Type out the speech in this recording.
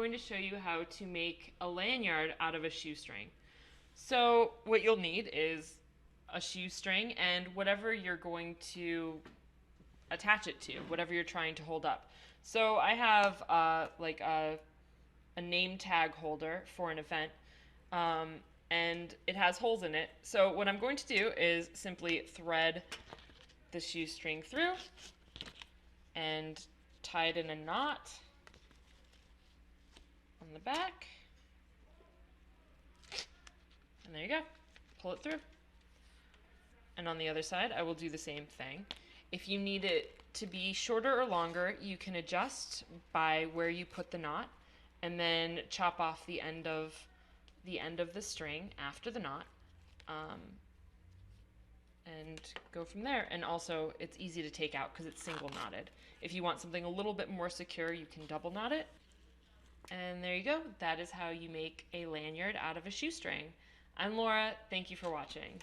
going to show you how to make a lanyard out of a shoestring. So what you'll need is a shoestring and whatever you're going to attach it to, whatever you're trying to hold up. So I have like a name tag holder for an event, and it has holes in it. So what I'm going to do is simply thread the shoestring through and tie it in a knot on the back. And there you go. Pull it through. And on the other side, I will do the same thing. If you need it to be shorter or longer, you can adjust by where you put the knot, and then chop off the end of the string after the knot, and go from there. And also, it's easy to take out because it's single knotted. If you want something a little bit more secure, you can double knot it. And there you go. That is how you make a lanyard out of a shoestring. I'm Laura. Thank you for watching.